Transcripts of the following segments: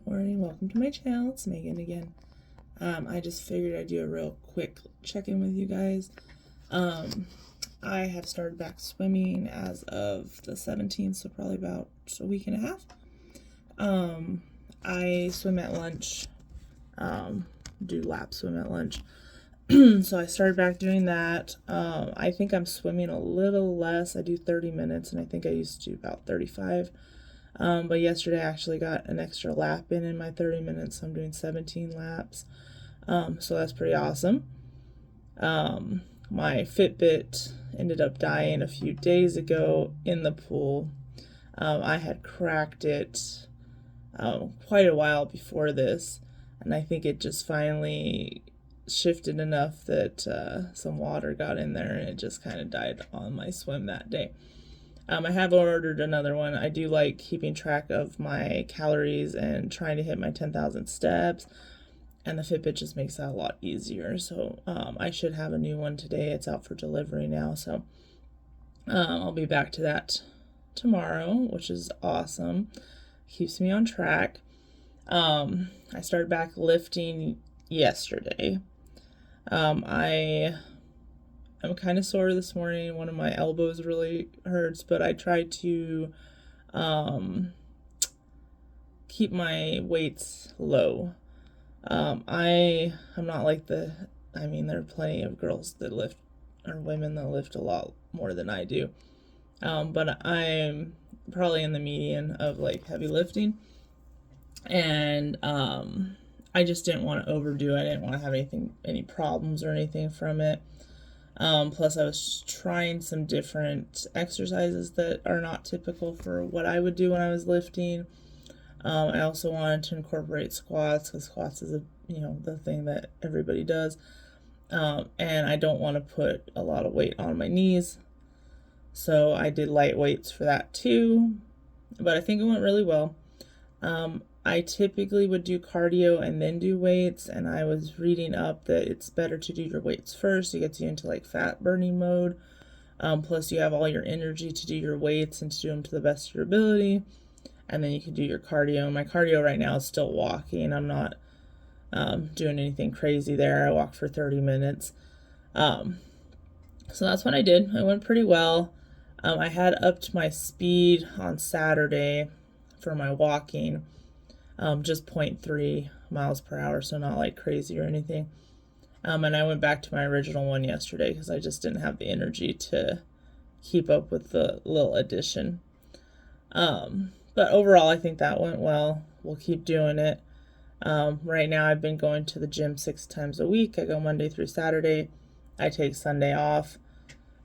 morning. Welcome to my channel. It's Megan again. I just figured I'd do a real quick check-in with you guys. I have started back swimming as of the 17th, so probably about a week and a half. I swim at lunch, do lap swim at lunch. So I started back doing that. I think I'm swimming a little less. I do 30 minutes, and I think I used to do about 35. But yesterday I actually got an extra lap in my 30 minutes, so I'm doing 17 laps. So that's pretty awesome. My Fitbit ended up dying a few days ago in the pool. I had cracked it quite a while before this, and I think it just finally shifted enough that some water got in there and it just kind of died on my swim that day. I have ordered another one. I do like keeping track of my calories and trying to hit my 10,000 steps, and the Fitbit just makes that a lot easier. So I should have a new one today. It's out for delivery now, so I'll be back to that tomorrow, which is awesome. Keeps me on track. I started back lifting yesterday. I'm kind of sore this morning. One of my elbows really hurts, but I try to keep my weights low. I'm not like there are plenty of girls that lift, or women that lift a lot more than I do. But I'm probably in the median of like heavy lifting. And I just didn't want to overdo it. I didn't want to have any problems or anything from it. Plus I was trying some different exercises that are not typical for what I would do when I was lifting. I also wanted to incorporate squats, because squats is the thing that everybody does. And I don't want to put a lot of weight on my knees. So I did light weights for that too, but I think it went really well. I typically would do cardio and then do weights, and I was reading up that it's better to do your weights first. It gets you into like fat burning mode. Plus you have all your energy to do your weights and to do them to the best of your ability. And then you can do your cardio. My cardio right now is still walking. I'm not doing anything crazy there. I walk for 30 minutes. So that's what I did. It went pretty well. I had upped my speed on Saturday for my walking. Just 0.3 miles per hour, so not like crazy or anything. And I went back to my original one yesterday because I just didn't have the energy to keep up with the little addition. But overall, I think that went well. We'll keep doing it. Right now, I've been going to the gym 6 times a week. I go Monday through Saturday. I take Sunday off.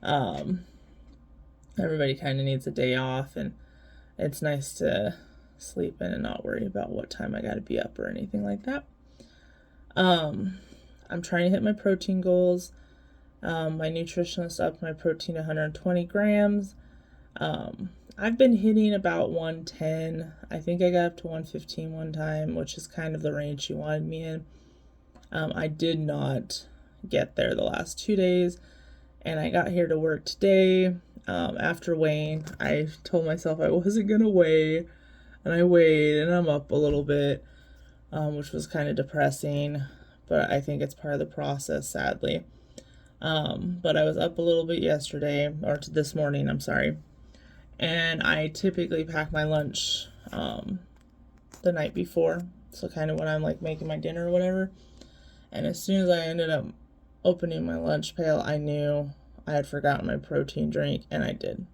Everybody kind of needs a day off, and it's nice to sleep in and not worry about what time I got to be up or anything like that. I'm trying to hit my protein goals. My nutritionist upped my protein to 120 grams. I've been hitting about 110. I think I got up to 115 one time, which is kind of the range she wanted me in. I did not get there the last 2 days, and I got here to work today. After weighing, I told myself I wasn't going to weigh, and I weighed, and I'm up a little bit, which was kind of depressing, but I think it's part of the process, sadly. But I was up a little bit yesterday, or this morning, I'm sorry. And I typically pack my lunch the night before, so kind of when I'm like making my dinner or whatever. And as soon as I ended up opening my lunch pail, I knew I had forgotten my protein drink, and I did.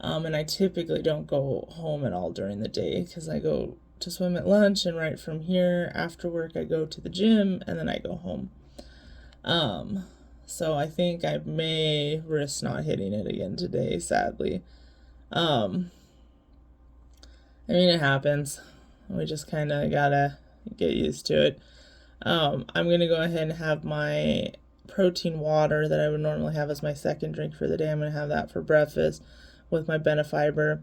And I typically don't go home at all during the day because I go to swim at lunch, and right from here after work I go to the gym, and then I go home. So I think I may risk not hitting it again today, sadly. It happens. We just kind of gotta get used to it. I'm gonna go ahead and have my protein water that I would normally have as my second drink for the day. I'm gonna have that for breakfast with my Benefiber.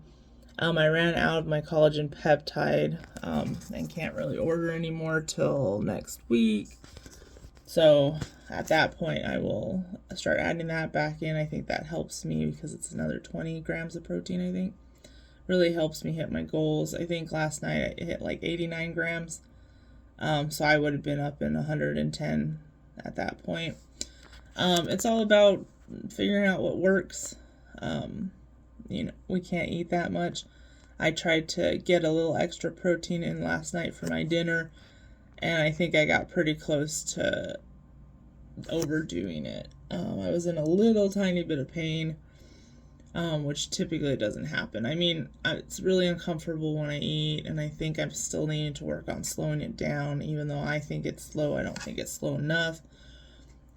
I ran out of my collagen peptide and can't really order anymore till next week. So at that point, I will start adding that back in. I think that helps me because it's another 20 grams of protein, I think, really helps me hit my goals. I think last night I hit like 89 grams. So I would have been up in 110 at that point. It's all about figuring out what works. We can't eat that much. I tried to get a little extra protein in last night for my dinner, and I think I got pretty close to overdoing it. I was in a little tiny bit of pain, which typically doesn't happen. I mean, it's really uncomfortable when I eat, and I think I'm still needing to work on slowing it down. Even though I think it's slow, I don't think it's slow enough.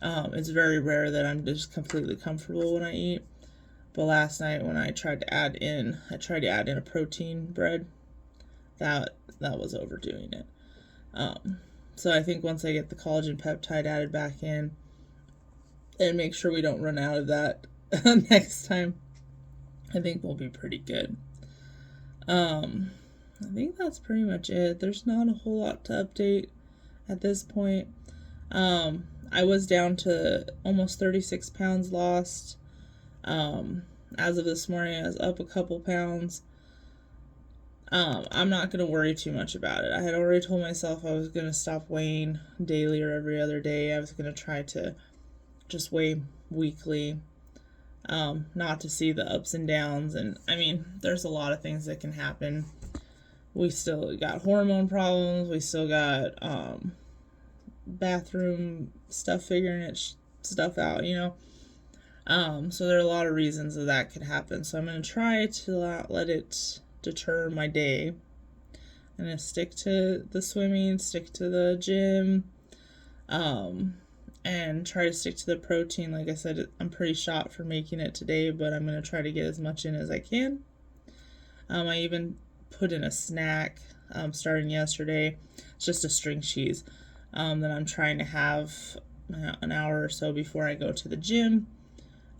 It's very rare that I'm just completely comfortable when I eat. But last night when I tried to add in a protein bread, that was overdoing it. So I think once I get the collagen peptide added back in, and make sure we don't run out of that next time, I think we'll be pretty good. I think that's pretty much it. There's not a whole lot to update at this point. I was down to almost 36 pounds lost. As of this morning, I was up a couple pounds. I'm not going to worry too much about it. I had already told myself I was going to stop weighing daily or every other day. I was going to try to just weigh weekly, not to see the ups and downs. And I mean, there's a lot of things that can happen. We still got hormone problems. We still got bathroom stuff, figuring stuff out, so there are a lot of reasons that could happen. So I'm going to try to not let it deter my day. I'm going to stick to the swimming, stick to the gym, and try to stick to the protein. Like I said, I'm pretty shot for making it today, but I'm going to try to get as much in as I can. I even put in a snack starting yesterday. It's just a string cheese that I'm trying to have an hour or so before I go to the gym.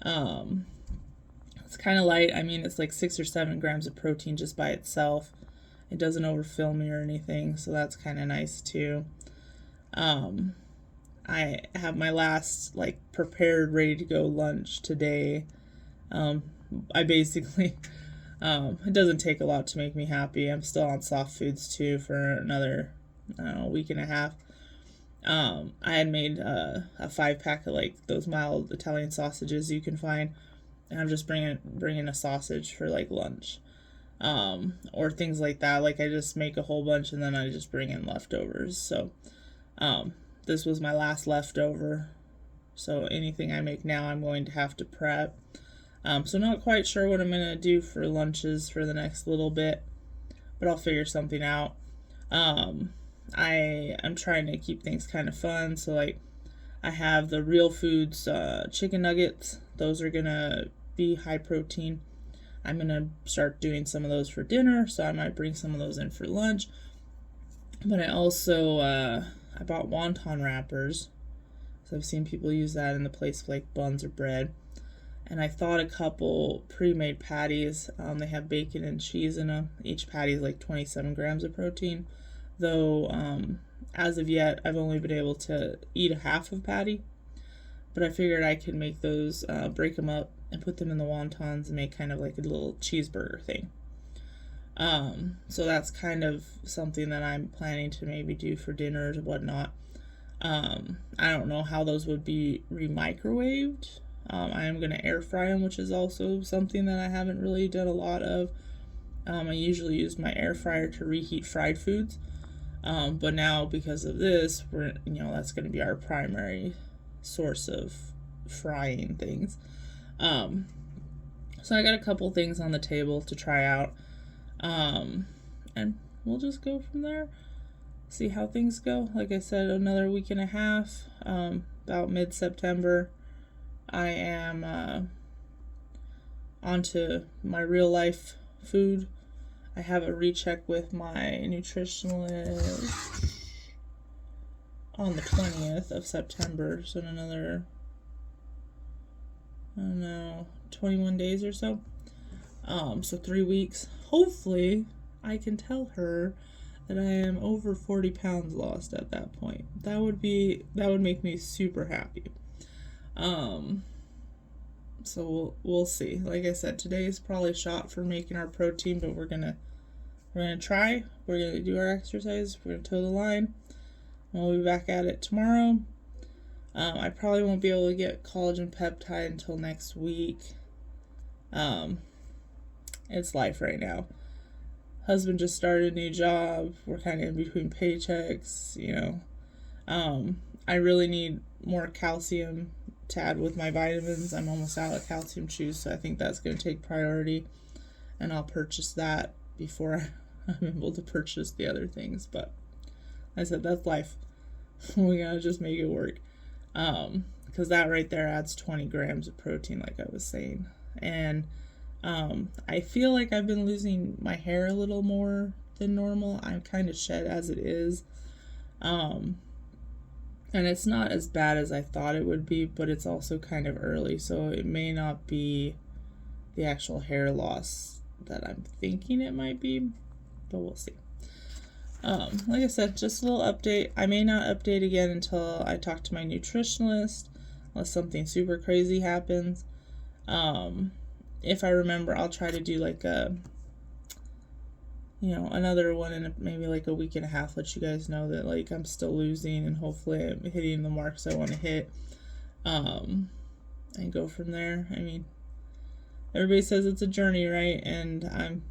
It's kind of light. I mean, it's like 6 or 7 grams of protein just by itself. It doesn't overfill me or anything, so that's kind of nice too. I have my last prepared, ready to go lunch today. I basically, it doesn't take a lot to make me happy. I'm still on soft foods too for another, week and a half. I had made a 5-pack of those mild Italian sausages you can find, and I'm just bringing a sausage for lunch, or things like that. I just make a whole bunch and then I just bring in leftovers. So, this was my last leftover. So anything I make now, I'm going to have to prep. So not quite sure what I'm gonna do for lunches for the next little bit, but I'll figure something out. I'm trying to keep things kind of fun. So I have the Real Foods chicken nuggets. Those are gonna be high protein. I'm gonna start doing some of those for dinner, so I might bring some of those in for lunch. But I also I bought wonton wrappers. So I've seen people use that in the place of buns or bread. And I thought a couple pre-made patties. They have bacon and cheese in them. Each patty is 27 grams of protein. Though, as of yet, I've only been able to eat a half of patty. But I figured I could make those, break them up and put them in the wontons and make kind of a little cheeseburger thing. So that's kind of something that I'm planning to maybe do for dinner or whatnot. I don't know how those would be re-microwaved. I am going to air fry them, which is also something that I haven't really done a lot of. I usually use my air fryer to reheat fried foods. But now because of this, that's going to be our primary source of frying things. So I got a couple things on the table to try out. And we'll just go from there. See how things go. Like I said, another week and a half, about mid-September. I am onto my real life food. I have a recheck with my nutritionalist on the 20th of September, so in another, 21 days or so. So 3 weeks. Hopefully, I can tell her that I am over 40 pounds lost at that point. That would make me super happy. So we'll see. Like I said, today is probably shot for making our protein, but we're gonna try. We're gonna do our exercise. We're gonna toe the line. We'll be back at it tomorrow. I probably won't be able to get collagen peptide until next week. It's life right now. Husband just started a new job. We're kind of in between paychecks, you know. I really need more calcium to add with my vitamins. I'm almost out of calcium chews, so I think that's going to take priority, and I'll purchase that before I'm able to purchase the other things. But I said that's life. We gotta just make it work, because that right there adds 20 grams of protein, like I was saying. And I feel like I've been losing my hair a little more than normal. I'm kind of shed as it is. And it's not as bad as I thought it would be, but it's also kind of early, so it may not be the actual hair loss that I'm thinking it might be, but we'll see. Like I said, just a little update. I may not update again until I talk to my nutritionist, unless something super crazy happens. If I remember, I'll try to do like another one in maybe like a week and a half, let you guys know that like I'm still losing and hopefully I'm hitting the marks I want to hit, and go from there. I mean, everybody says it's a journey, right? And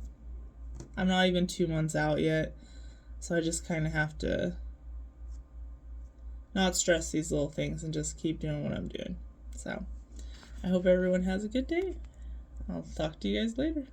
I'm not even 2 months out yet, so I just kind of have to not stress these little things and just keep doing what I'm doing. So I hope everyone has a good day. I'll talk to you guys later.